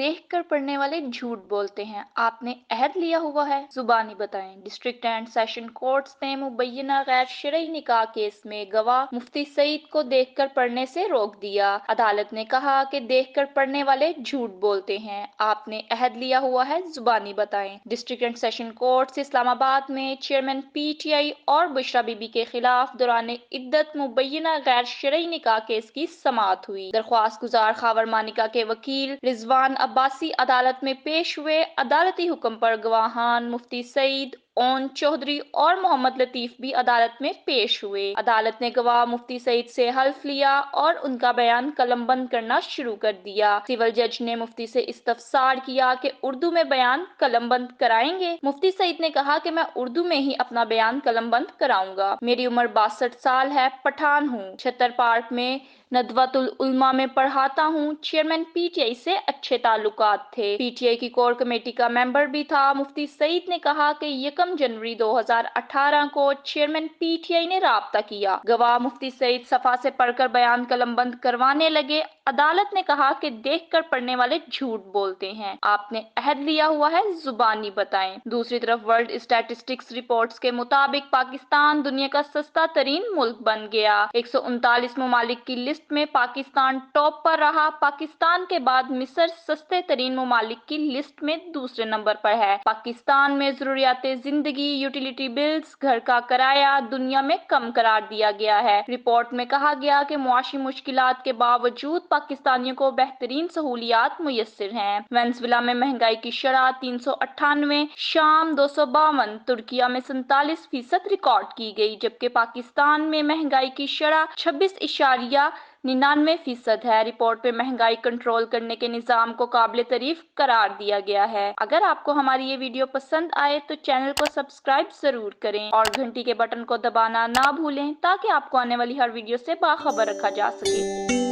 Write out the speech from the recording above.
देख कर पढ़ने वाले झूठ बोलते हैं, आपने अहद लिया हुआ है? जुबानी बताएं। डिस्ट्रिक्ट एंड सेशन कोर्ट्स ने मुबैना गैर शरई निकाह केस में गवाह मुफ्ती सईद को देखकर पढ़ने से रोक दिया। अदालत ने कहा कि देखकर पढ़ने वाले झूठ बोलते हैं, आपने अहद लिया हुआ है? जुबानी बताएं। District and session courts Islamabad में चेयरमैन पीटीआई और बुशरा बीबी के खिलाफ दौरान इद्दत मुबैना गैर शरई निकाह केस की समाअत हुई। दरख्वास्त गुजार खावर मानिका के वकील रिजवान अब्बासी अदालत में पेश हुए। अदालती हुक्म पर गवाहान मुफ्ती सईद, ओन चौधरी और मोहम्मद लतीफ भी अदालत में पेश हुए। अदालत ने गवाह मुफ्ती सईद से हल्फ लिया और उनका बयान कलमबंद करना शुरू कर दिया। सिविल जज ने मुफ्ती से इस्तफसार किया कि उर्दू में बयान कलमबंद कराएंगे। मुफ्ती सईद ने कहा कि मैं उर्दू में ही अपना बयान कलमबंद कराऊंगा। मेरी उम्र 62 साल है, पठान हूँ, छतर पार्क में नदवतुल उलमा में पढ़ाता हूँ। चेयरमैन पीटीआई से अच्छे ताल्लुकात थे, पीटीआई की कोर कमेटी का मेंबर भी था। मुफ्ती सईद ने कहा कि 1 जनवरी 2018 को चेयरमैन पीटीआई ने राब्ता किया। गवाह मुफ्ती सईद सफा से पढ़कर बयान कलमबंद करवाने लगे। अदालत ने कहा कि देखकर पढ़ने वाले झूठ बोलते हैं, आपने अहद लिया हुआ है? जुबानी बताएं। दूसरी तरफ वर्ल्ड स्टैटिस्टिक्स रिपोर्ट्स के मुताबिक पाकिस्तान दुनिया का सस्ता तरीन मुल्क बन गया। 139 ममालिक की लिस्ट में पाकिस्तान टॉप पर रहा। पाकिस्तान के बाद मिस्र सस्ते तरीन ममालिक की लिस्ट में दूसरे नंबर पर है। पाकिस्तान में जरूरियाते जिंदगी, यूटिलिटी बिल्स, घर का किराया दुनिया में कम करार दिया गया है। रिपोर्ट में कहा गया कि मुआशी मुश्किलात के बावजूद पाकिस्तानियों को बेहतरीन सहूलियात मुयस्सर हैं। वेनेजुएला में महंगाई की शरह 398, शाम 252, तुर्किया में 47% रिकॉर्ड की गई, जबकि पाकिस्तान में महंगाई की शरह 26.99% है। रिपोर्ट में महंगाई कंट्रोल करने के निजाम को काबिल तारीफ करार दिया गया है। अगर आपको हमारी ये वीडियो पसंद आए तो चैनल को सब्सक्राइब जरूर करें और घंटी के बटन को दबाना ना भूलें ताकि आपको आने वाली हर वीडियो से बाखबर रखा जा सके।